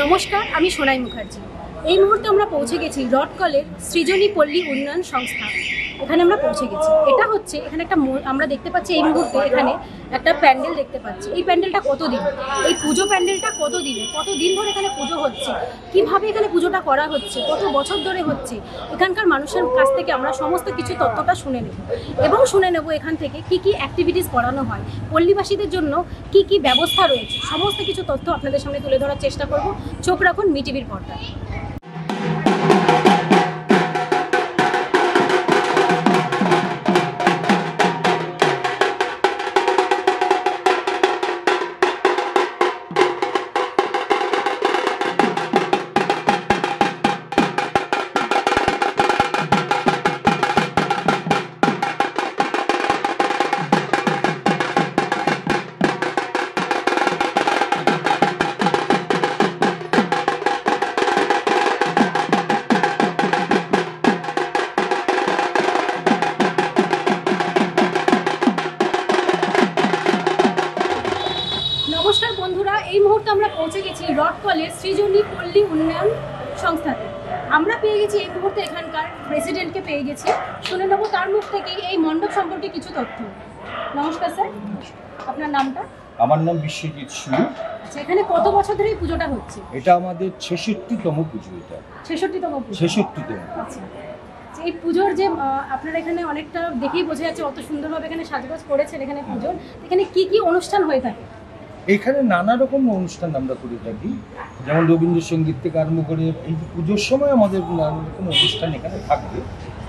নমস্কার, আমি সোনাই মুখার্জি। এই মুহূর্তে আমরা পৌঁছে গেছি রডকলের সৃজনী পল্লী উন্নয়ন সংস্থা। এখানে আমরা পৌঁছে গেছি। এটা হচ্ছে এখানে একটা আমরা দেখতে পাচ্ছি এই মুহূর্তে এখানে একটা প্যান্ডেল দেখতে পাচ্ছি। এই প্যান্ডেলটা কতদিন, এই পুজো প্যান্ডেলটা কতদিন ধরে এখানে পুজো হচ্ছে, কিভাবে এখানে পুজোটা করা হচ্ছে, কত বছর ধরে হচ্ছে, এখানকার মানুষের কাছ থেকে আমরা সমস্ত কিছু তথ্যটা শুনে নেব এবং শুনে নেব এখান থেকে কি কি অ্যাক্টিভিটিস করানো হয়, পল্লীবাসীদের জন্য কি কি ব্যবস্থা রয়েছে, সমস্ত কিছু তথ্য আপনাদের সামনে তুলে ধরার চেষ্টা করব। চোখ রাখুন মিটিভির পর্দায়। নমস্কার বন্ধুরা, এই মুহূর্তে আমরা পৌঁছে গেছি রডকলের সৃজনী পল্লী উন্নয়ন সংস্থাতে। আমরা পেয়ে গেছি এই মুহূর্তে এখানকার প্রেসিডেন্টকে পেয়ে গেছি। শুনে নেব তার মুখ থেকে এই মণ্ডপ সম্পর্কে কিছু তথ্য। নমস্কার স্যার, আপনার নামটা? আমার নাম বিশ্বজিৎ সিং। আচ্ছা, এখানে কত বছর ধরে এই পুজোটা হচ্ছে? এটা আমাদের 66তম পুজো। এটা 66তম পুজো। 66তম। আচ্ছা, এই পুজোর যে আপনারা এখানে অনেকটা দেখেই বোঝা যাচ্ছে অত সুন্দরভাবে এখানে সাজগোজ করেছেন। এখানে পুজোর এখানে কি কি অনুষ্ঠান হয়ে থাকে? এখানে নানা রকম অনুষ্ঠান আমরা করে থাকি, যেমন রবীন্দ্রসঙ্গীত থেকে আরম্ভ করে এই পুজোর সময় আমাদের নানা রকম অনুষ্ঠান এখানে থাকবে।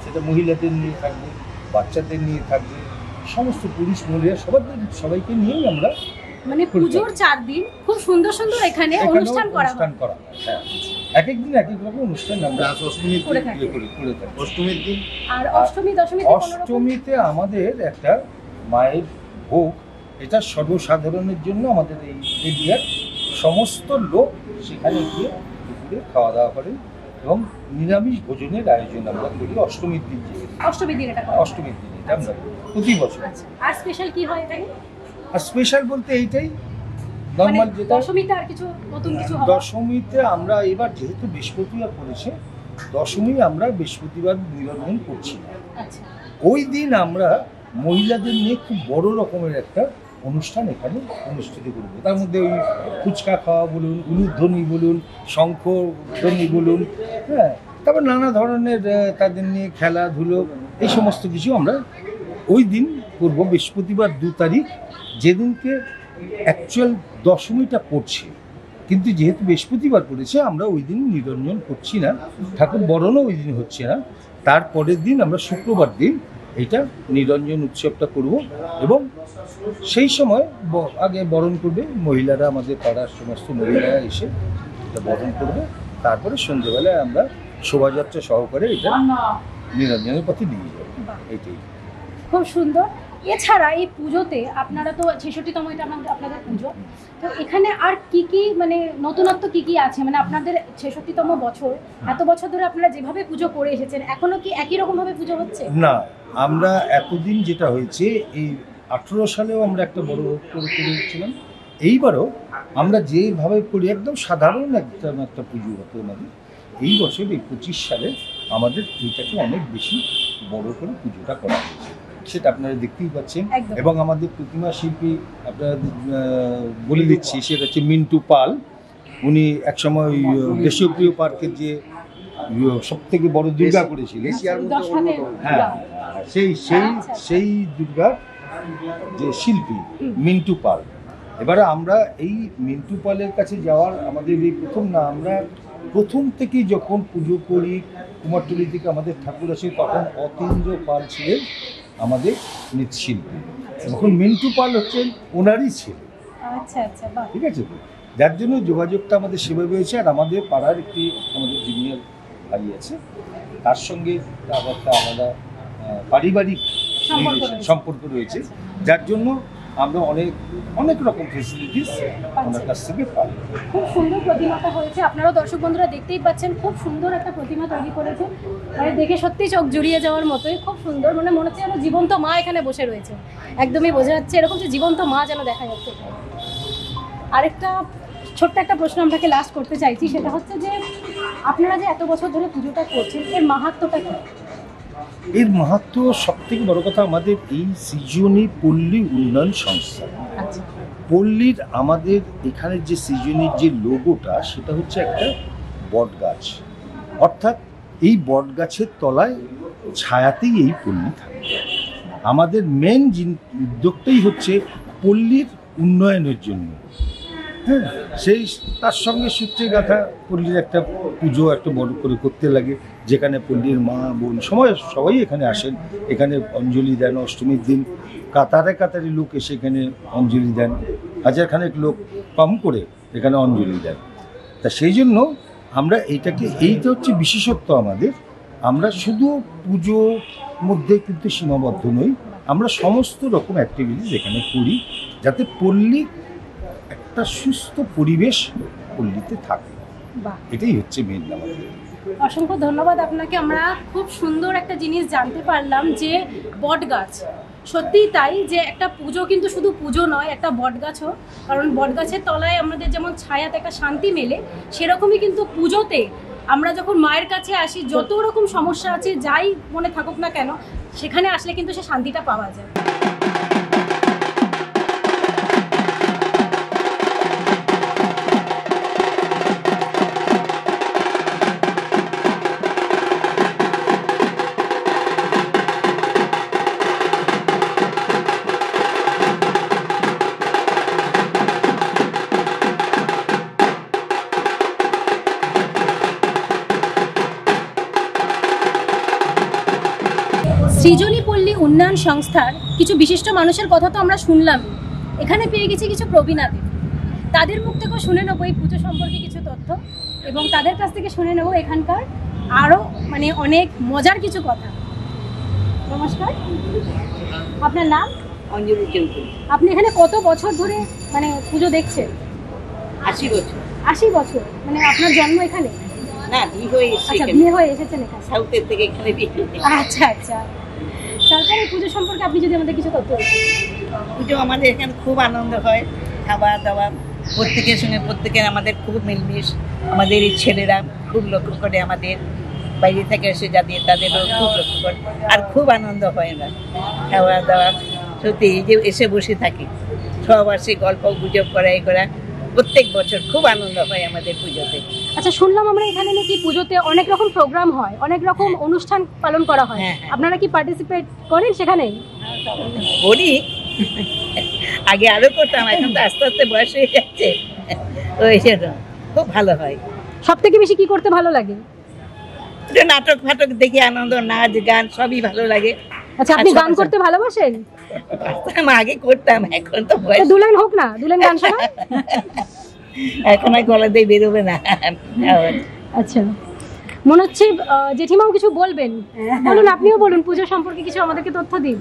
সেটা মহিলাদের নিয়ে থাকবে, বাচ্চাদের নিয়ে থাকবে, সমস্ত পুরুষ মহিলা সবাইকে নিয়েই আমরা মানে পুজোর 4 দিন খুব সুন্দর সুন্দর এখানে অনুষ্ঠান করা হয়। হ্যাঁ, এক এক দিন এক এক রকম অনুষ্ঠান আমরা করে থাকি। অষ্টমীর দিন আর অষ্টমী অষ্টমীতে আমাদের একটা মায়ের ভোগ, এটা সর্বসাধারণের জন্য আমাদের এই এরিয়ার সমস্ত লোক সেখানে গিয়ে দুপুরে খাওয়া দাওয়া করেন এবং নিরামিষ ভোজনের আয়োজন আমরা করি অষ্টমীর দিন। অষ্টমীর দিন এটা আমরা প্রতি বছর। আর স্পেশাল কি হয় এখানে? আর স্পেশাল বলতে এইটাই নরমাল যেটা। দশমীতে আর কিছু নতুন কিছু হবে? দশমীতে আমরা এবার যেহেতু বৃহস্পতিবার পড়েছে, দশমী আমরা বৃহস্পতিবার নিরঞ্জন করছি না। আচ্ছা, ওই দিন আমরা মহিলাদের নিয়ে খুব বড় রকমের একটা অনুষ্ঠান এখানে অনুষ্ঠিত করবো। তার মধ্যে ওই ফুচকা খাওয়া বলুন, উলুধ্বনি বলুন, শঙ্খধ্বনি বলুন, হ্যাঁ, তারপর নানা ধরনের তাদের নিয়ে খেলাধুলো, এই সমস্ত কিছু আমরা ওই দিন করবো। বৃহস্পতিবার 2 তারিখ, যেদিনকে অ্যাকচুয়াল দশমীটা পড়ছে, কিন্তু যেহেতু বৃহস্পতিবার পড়েছে আমরা ওই দিন নিরঞ্জন করছি না, ঠাকুর বরণও ওই দিন হচ্ছে না। তারপরের দিন আমরা শুক্রবার দিন এইটা নিরঞ্জন উৎসবটা করব এবং সেই সময় আগে বরণ করবে মহিলারা, আমাদের পাড়ার সমস্ত মহিলারা এসে এটা বরণ করবে। তারপরে সন্ধ্যেবেলায় আমরা শোভাযাত্রা সহকারে এটা নিরঞ্জনের পথে নিয়ে যাবো। এইটাই খুব সুন্দর। এছাড়া এই পুজোতে আপনারা তো 66তম এটা আপনাদের পুজো, তো এখানে আর কি কি মানে নতুনত্ব কি কি আছে? মানে আপনাদের 66তম বছর, এত বছর ধরে আপনারা যেভাবে পুজো করে এসেছেন, এখনো কি একই রকম ভাবে পুজো হচ্ছে? না, আমরা এতদিন যেটা হয়েছে, এই 18 সালেও আমরা একটা বড় করে করেছিলাম, এইবারও আমরা যেভাবে করি একদম সাধারণ একটা পুজো হতো আমাদের। এই বছর এই 25 সালে আমাদের এইটাকে অনেক বেশি বড় করে পুজোটা করা হয়েছে, সেটা আপনারা দেখতেই পাচ্ছেন। এবং আমাদের প্রতিমা শিল্পী আপনারা বলে দিচ্ছি, সেটা হচ্ছে মিন্টু পাল। উনি একসময় দেশীয় প্রিয় পার্কের যে সব থেকে বড় দুর্গা করেছিলেন, হ্যাঁ, সেই দুর্গার যে শিল্পী মিন্টু পাল। এবারে আমরা এই মিন্টু পালের কাছে যাওয়ার আমাদের এই প্রথম না, আমরা প্রথম থেকেই যখন পুজো করি কুমারটুলি থেকে আমাদের ঠাকুর আসে, তখন অতীন্দ্র পাল ছিলেন আমাদের মৃৎশিল্পী, তখন মিন্টু পাল হচ্ছেন ওনারই ছেলে। আচ্ছা আচ্ছা, ঠিক আছে, যার জন্য যোগাযোগটা আমাদের সেভাবে হয়েছে। আর আমাদের পাড়ার আমাদের জুনিয়র ভাই আছে, তার সঙ্গে একটা আলাদা পারিবারিক সম্পর্ক রয়েছে, যার জন্য আমরা অনেক রকম ফেসিলিটিস ওনার কাছ থেকে পাই। খুব সুন্দর প্রতিমাটা হয়েছে, আপনারাও দর্শক বন্ধুরা দেখতেই পাচ্ছেন, খুব সুন্দর একটা প্রতিমা তৈরি করেছে। মানে দেখে সত্যি চোখ জুড়িয়ে যাওয়ার মতোই, খুব সুন্দর। মানে মনে হচ্ছে যেন জীবন্ত মা এখানে বসে রয়েছে, একদমই বোঝা যাচ্ছে এরকম যে জীবন্ত মা যেন দেখা যাচ্ছে। আরেকটা ছোট্ট একটা প্রশ্ন আপনাকে লাস্ট করতে চাইছি, সেটা হচ্ছে যে আপনারা যে এত বছর ধরে পুজোটা করছেন, এর মাহাত্ম্যটা কি? এর মাহাত্ম্য সবথেকে বড় কথা, আমাদের এই সৃজনী পল্লী উন্নয়ন সংস্থা, আচ্ছা, পল্লীর আমাদের এখানে যে সৃজনীর যে লোগোটা, সেটা হচ্ছে একটা বট গাছ, অর্থাৎ এই বট গাছের তলায় ছায়াতেই এই পল্লী থাকে। আমাদের মেন উদ্যোগটাই হচ্ছে পল্লীর উন্নয়নের জন্য। হ্যাঁ, সেই তার সঙ্গে সূত্রে গাথা পল্লীর একটা পুজো একটা বড় করে করতে লাগে, যেখানে পল্লীর মা বোন সবাই এখানে আসেন, এখানে অঞ্জলি দেন। অষ্টমীর দিন কাতারে কাতারে লোক এসে এখানে অঞ্জলি দেন, হাজারখানেক লোক কম করে এখানে অঞ্জলি দেন। তা সেই জন্য আমরা এইটা হচ্ছে বিশেষত্ব আমাদের। আমরা শুধু পুজোর মধ্যে কিন্তু সীমাবদ্ধ নই, আমরা সমস্ত রকম অ্যাক্টিভিটিস এখানে করি, যাতে পল্লী একটা সুস্থ পরিবেশ পল্লীতে থাকে। এটাই হচ্ছে মেন আমাদের। অসংখ্য ধন্যবাদ আপনাকে। আমরা খুব সুন্দর একটা জিনিস জানতে পারলাম যে বট গাছ, সত্যিই তাই, যে একটা পুজো কিন্তু শুধু পুজো নয়, একটা বট গাছও। কারণ বট গাছের তলায় আমাদের যেমন ছায়াতে একটা শান্তি মেলে, সেরকমই কিন্তু পুজোতে আমরা যখন মায়ের কাছে আসি, যত রকম সমস্যা আছে যাই মনে থাকুক না কেন, সেখানে আসলে কিন্তু সে শান্তিটা পাওয়া যায়। সৃজনী পল্লী উন্নয়ন সংস্থার কিছু বিশিষ্ট মানুষের কথা তো আমরা শুনলাম, এখানে পেয়ে গেছি কিছু প্রবীণাদের। তাদের মুখ থেকেও শুনে নেবো এই পুজো সম্পর্কে কিছু তথ্য, এবং তাদের কাছ থেকে শুনে নেবো এখানকার আরও অনেক মজার কিছু কথা। নমস্কার, আপনার নাম? অঞ্জলি চৌধুরী। আপনি এখানে কত বছর ধরে পুজো দেখছেন? 80 বছর। 80 বছর? আপনার জন্ম এখানে? না, বিয়ে হয়ে এসেছে। আচ্ছা, বিয়ে হয়ে এসেছেন এখানে? সাউথের থেকে এখানে বিয়ে। আচ্ছা আচ্ছা। তারপরে পুজো সম্পর্কে আপনি যদি আমাদের কিছু তথ্য দিতেন। পুজো আমাদের এখানে খুব আনন্দ হয়, খাওয়া দাওয়া প্রত্যেকের সঙ্গে প্রত্যেকের আমাদের খুব মিলমিশ। আমাদের এই ছেলেরা খুব লক্ষ্য করে, আমাদের বাইরে থেকে এসে যাদের তাদেরও খুব লক্ষ্য করে, আর খুব আনন্দ হয় না খাওয়া দাওয়া। সত্যি এই যে এসে বসে থাকি, সবার সে গল্প গুজব করা এই করা, প্রত্যেক বছর খুব আনন্দ হয় আমাদের পুজোতে। আচ্ছা, শুনলাম আমরা এখানে নাকি পুজোতে অনেক রকম প্রোগ্রাম হয়, অনেক রকম অনুষ্ঠান পালন করা হয়, আপনারা কি পার্টিসিপেট করেন সেখানে? করি, আগে আরো করতাম, এখন তো আস্তে আস্তে বয়স হয়ে যাচ্ছে, ওই জন্য খুব ভালো হয়। সব থেকে বেশি কি করতে ভালো লাগে? নাটক ফাটক দেখি আনন্দ, নাচ গান সবই ভালো লাগে। আচ্ছা, আপনি গান করতে ভালোবাসেন? আগে করতাম, এখন তো বয়স। দু লাইন হোক না, দু লাইন গান শোনা। এখন আর গলা দিয়ে বেরোবে না। আচ্ছা, মনে হচ্ছে জেঠিমাও কিছু বলবেন, বলুন, আপনিও বলুন, পুজো সম্পর্কে কিছু আমাদেরকে তথ্য দিন।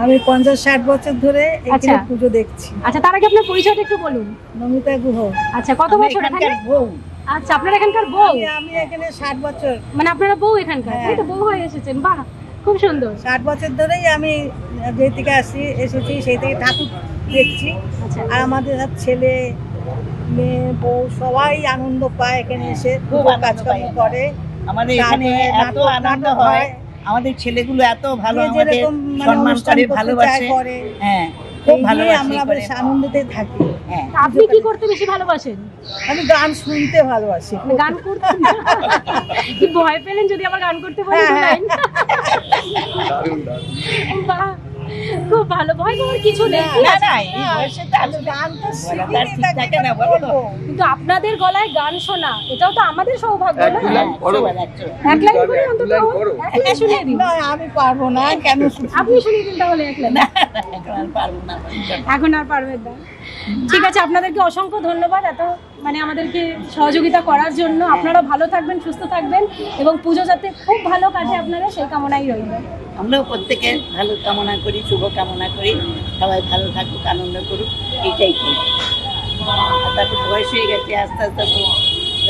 আমি 50-60 বছর ধরে এখানে পুজো দেখছি। আচ্ছা, তার আগে আপনার পরিচয়টা একটু বলুন। নমিতা গুহ। আচ্ছা, কত বছর এখানে? বউ। আচ্ছা, আপনারা এখানকার বউ? আমি এখানে 60 বছর। আপনারা বউ এখানকার? তাই তো, বউ হয়ে এসেছেন, বাহ, খুব সুন্দর। 60 বছর ধরেই আমি যেই থেকে এসেছি সেই থেকে ঠাকুর দেখছি। আচ্ছা, আর আমাদের সব ছেলে মেয়ে বউ সবাই আনন্দ পায় এখানে এসে, খুব কাজকর্ম করে। আমাদের এখানে এত আনন্দ হয়, আমাদের ছেলেগুলো এত ভালো, আমাদের সম্মান করে, ভালোবাসে। হ্যাঁ, খুব ভালোবাসে, আমরা বেশ আনন্দতে থাকি। হ্যাঁ। আপনি কি করতে বেশি ভালোবাসেন? আমি গান শুনতে ভালোবাসি। গান করতে কি ভয় পেলেন যদি আমার গান করতে বলি? বাহ, খুব ভালো, ভয় পাওয়ার কিছু নেই। কিন্তু আপনাদের গলায় গান শোনা, এটাও তো আমাদের সৌভাগ্য না? এক লাইন করে অন্তত এক লাইন শুনিয়ে দিন। আমি পারবো না, কেন? আপনি শুনিয়ে দিন তাহলে এক লাইন। এখন আর পারবেন না? ঠিক আছে, আপনাদেরকে অসংখ্য ধন্যবাদ এত আমাদেরকে সহযোগিতা করার জন্য। আপনারা ভালো থাকবেন, সুস্থ থাকবেন, এবং পুজো যাতে খুব ভালো কাটে আপনারা, সেই কামনাই রইল। আমরাও প্রত্যেকের ভালো কামনা করি, শুভ কামনা করি, সবাই ভালো থাকুক, আনন্দ করুক, এইটাই করি। তারপর বয়স হয়ে গেছে, আস্তে আস্তে তো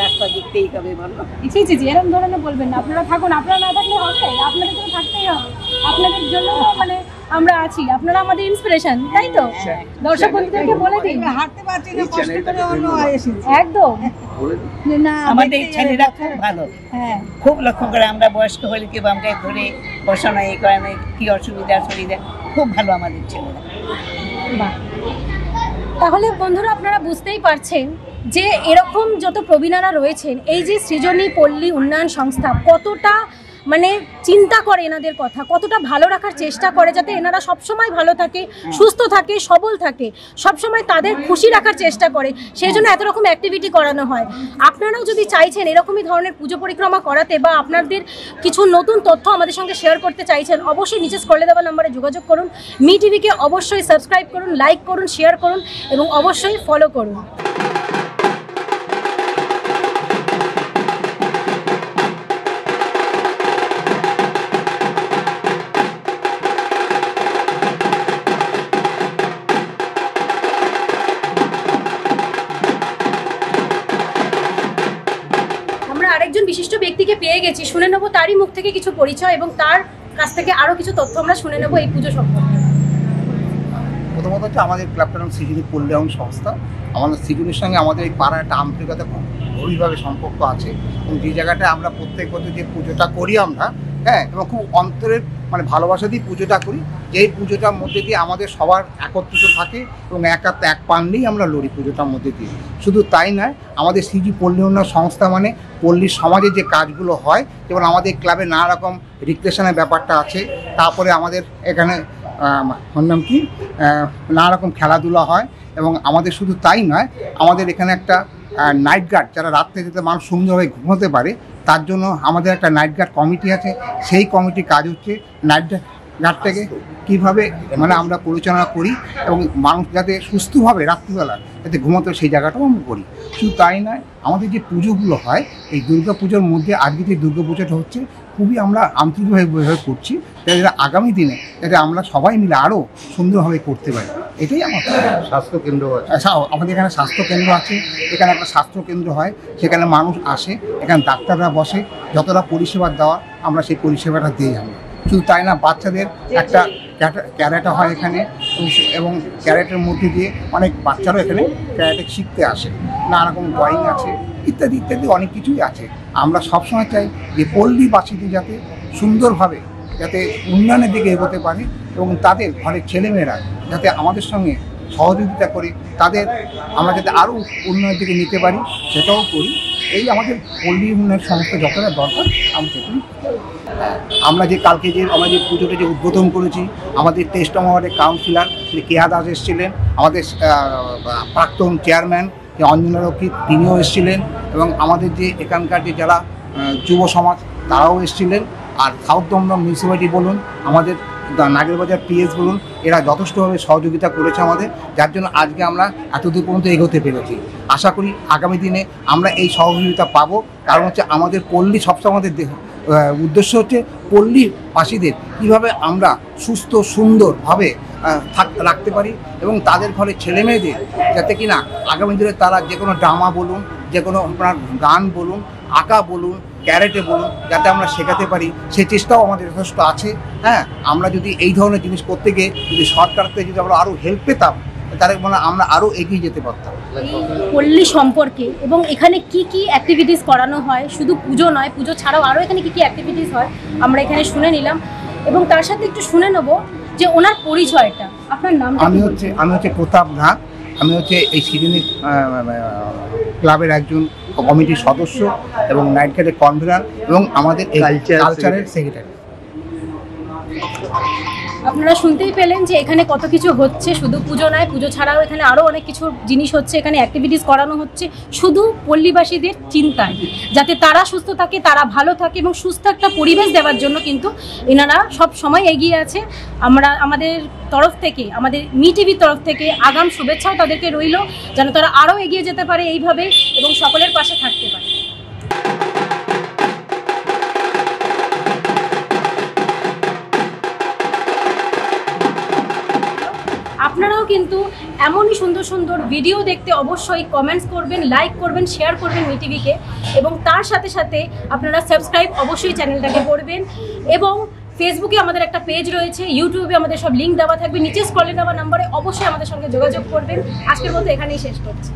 রাস্তা দেখতেই হবে, বলো। জি জি জি, এরকম ধরনের বলবেন না। আপনারা থাকুন, আপনারা না থাকলে হবে, আপনাদের তো থাকতেই হবে। আপনাদের জন্য আমরা আছি, আপনারা আমাদের ইন্সপিরেশন, তাই তো? দর্শক বন্ধুদেরকে বলে দিন, হাঁটতে পারছি না, কষ্ট করে অন্য এসেছি। একদম না আমাদের ছেলেরা খুব ভালো, হ্যাঁ খুব লক্ষ্য করে। আমরা বয়স্ক হলে কেউ আমাকে ধরে বসানো, এই করে না, কি অসুবিধা খুব ভালো আমাদের ছেলেরা। বাহ। তাহলে বন্ধুরা আপনারা বুঝতেই পারছেন যে এরকম যত প্রবীণারা রয়েছেন, এই যে সৃজনী পল্লী উন্নয়ন সংস্থা কতটা মানে চিন্তা করে এনাদের কথা, কতটা ভালো রাখার চেষ্টা করে যাতে এনারা সবসময় ভালো থাকে, সুস্থ থাকে, সবল থাকে, সবসময় তাদের খুশি রাখার চেষ্টা করে, সেই জন্য এত রকম অ্যাক্টিভিটি করানো হয়। আপনারাও যদি চাইছেন এরকমই ধরনের পুজো পরিক্রমা করাতে বা আপনাদের কিছু নতুন তথ্য আমাদের সঙ্গে শেয়ার করতে চাইছেন, অবশ্যই নিচে স্ক্রলে দেওয়া নম্বরে যোগাযোগ করুন। মি টিভিকে অবশ্যই সাবস্ক্রাইব করুন, লাইক করুন, শেয়ার করুন এবং অবশ্যই ফলো করুন। আরেকজন বিশিষ্ট ব্যক্তিকে পেয়ে গেছি, শুনে নেবো তারই মুখ থেকে কিছু পরিচয় এবং তার কাছ থেকে আরো কিছু তথ্য আমরা শুনে নেবো এই পুজো সম্পর্কে। প্রথমত হচ্ছে আমাদের ক্লাবটার নাম সৃজনী পল্লী উন্নয়ন সংস্থা। আমাদের সৃজনীর সঙ্গে আমাদের এই পাড়ার একটা আন্তরিকতা খুব গভীরভাবে সম্পর্ক আছে এবং যে জায়গাটায় আমরা প্রত্যেক বছর যে পুজোটা করি আমরা, হ্যাঁ, এবং খুব অন্তরের মানে ভালোবাসা দিয়ে পুজোটা করি, যেই পুজোটার মধ্যে দিয়ে আমাদের সবার একত্রিত থাকে এবং এক পান নিয়েই আমরা লড়ি পুজোটার মধ্যে দিয়ে। শুধু তাই নয়, আমাদের সৃজনী পল্লী উন্নয়ন সংস্থা মানে পল্লী সমাজে যে কাজগুলো হয়, যেমন আমাদের ক্লাবে নানা রকম রিক্রিয়েশনের ব্যাপারটা আছে, তারপরে আমাদের এখানে নাম কি নানা রকম খেলাধুলা হয় এবং আমাদের শুধু তাই নয়, আমাদের এখানে একটা নাইট গার্ড, যারা রাত্রে যাতে মানুষ সুন্দরভাবে ঘুমোতে পারে তার জন্য আমাদের একটা নাইট গার্ড কমিটি আছে। সেই কমিটির কাজ হচ্ছে নাইট গার্ডটাকে কীভাবে মানে আমরা পরিচালনা করি এবং মানুষ যাতে সুস্থভাবে রাত্রিবেলা যাতে ঘুমোতে সেই জায়গাটাও আমরা করি। শুধু তাই নয়, আমাদের যে পুজোগুলো হয় এই দুর্গা পুজোর মধ্যে আজকে যে দুর্গা পুজোটা হচ্ছে খুবই আমরা আন্তরিকভাবে করছি, যাতে আগামী দিনে যাতে আমরা সবাই মিলে আরও সুন্দরভাবে করতে পারি। এটাই আমার স্বাস্থ্যকেন্দ্র আছে, আমাদের এখানে স্বাস্থ্যকেন্দ্র আছে, এখানে একটা স্বাস্থ্যকেন্দ্র হয়, সেখানে মানুষ আসে, এখানে ডাক্তাররা বসে, যতটা পরিষেবা দেওয়া আমরা সেই পরিষেবাটা দিই আমরা। শুধু তাই না, বাচ্চাদের একটা ক্যারেটা হয় এখানে এবং ক্যারেটের মধ্যে দিয়ে অনেক বাচ্চারাও এখানে ক্যারেটে শিখতে আসে, নানা রকম ড্রয়িং আছে, ইত্যাদি ইত্যাদি অনেক কিছুই আছে। আমরা সবসময় চাই যে পল্লীবাসীদের যাতে সুন্দরভাবে যাতে উন্নয়নের দিকে এগোতে পারে এবং তাদের ঘরের ছেলেমেয়েরা যাতে আমাদের সঙ্গে সহযোগিতা করে তাদের আমরা যাতে আরও উন্নয়নের দিকে নিতে পারি সেটাও করি। এই আমাদের পল্লী উন্নয়ন সংস্থা যতটা দরকার আমরা সেটাই। আমরা যে কালকে যে আমরা যে পুজোটা যে উদ্বোধন করেছি, আমাদের টেস্ট আমাদের কাউন্সিলর শ্রী কেয়া দাস এসেছিলেন, আমাদের প্রাক্তন চেয়ারম্যান যে অঞ্জনা রক্ষিত তিনিও এসেছিলেন এবং আমাদের যে এখানকার যে যারা যুব সমাজ তারাও এসেছিলেন, আর সাউথ দমদম মিউনিসিপ্যালিটি বলুন, আমাদের নাগেরবাজার পিএস বলুন, এরা যথেষ্টভাবে সহযোগিতা করেছে আমাদের, যার জন্য আজকে আমরা এতদূর পর্যন্ত এগোতে পেরেছি। আশা করি আগামী দিনে আমরা এই সহযোগিতা পাবো, কারণ হচ্ছে আমাদের পল্লী সবসময় আমাদের উদ্দেশ্য হচ্ছে পল্লীবাসীদের কীভাবে আমরা সুস্থ সুন্দরভাবে রাখতে পারি এবং তাদের ঘরে ছেলেমেয়েদের যাতে কিনা আগামী দিনে তারা যে কোনো ড্রামা বলুন, যে কোনো আপনার গান বলুন, আঁকা বলুন, ক্যারেটে বলুন, যাতে আমরা শেখাতে পারি সেই চেষ্টাও আমাদের যথেষ্ট আছে। হ্যাঁ, আমরা যদি এই ধরনের জিনিস করতে গিয়ে যদি সরকার থেকে যদি আমরা আরও হেল্প পেতাম তাহলে মানে আমরা আরও এগিয়ে যেতে পারতাম পল্লী সম্পর্কে এবং এখানে কি কি অ্যাক্টিভিটিস করানো হয়, শুধু পুজো নয়, পুজো ছাড়াও আরও এখানে কি কি অ্যাক্টিভিটিস হয় আমরা এখানে শুনে নিলাম এবং তার সাথে একটু শুনে নেবো যে ওনার পরিচয়টা। আপনার নাম? আমি হচ্ছে প্রতাপ নাথ, আমি হচ্ছে এই সৃজনী ক্লাবের একজন কমিটির সদস্য এবং নাইট গার্ডের কনভেনার এবং আমাদের কালচারের সেক্রেটারি। আপনারা শুনতেই পেলেন যে এখানে কত কিছু হচ্ছে, শুধু পুজো নয়, পুজো ছাড়াও এখানে আরও অনেক কিছু জিনিস হচ্ছে, এখানে অ্যাক্টিভিটিস করানো হচ্ছে শুধু পল্লীবাসীদের চিন্তায়, যাতে তারা সুস্থ থাকে, তারা ভালো থাকে এবং সুস্থ একটা পরিবেশ দেওয়ার জন্য কিন্তু এনারা সব সময় এগিয়ে আছে। আমরা আমাদের তরফ থেকে, আমাদের মি টিভির তরফ থেকে আগাম শুভেচ্ছাও তাদেরকে রইল, যেন তারা আরও এগিয়ে যেতে পারে এইভাবে এবং সকলের পাশে থাকতে পারে। আপনারাও কিন্তু এমনই সুন্দর সুন্দর ভিডিও দেখতে অবশ্যই কমেন্টস করবেন, লাইক করবেন, শেয়ার করবেন মি টিভিকে এবং তার সাথে সাথে আপনারা সাবস্ক্রাইব অবশ্যই চ্যানেলটাকে করবেন এবং ফেসবুকে আমাদের একটা পেজ রয়েছে, ইউটিউবে আমাদের সব লিঙ্ক দেওয়া থাকবে, নিচে স্ক্রলে দেওয়া নাম্বারে অবশ্যই আমাদের সঙ্গে যোগাযোগ করবেন। আজকের মতো এখানেই শেষ করছি।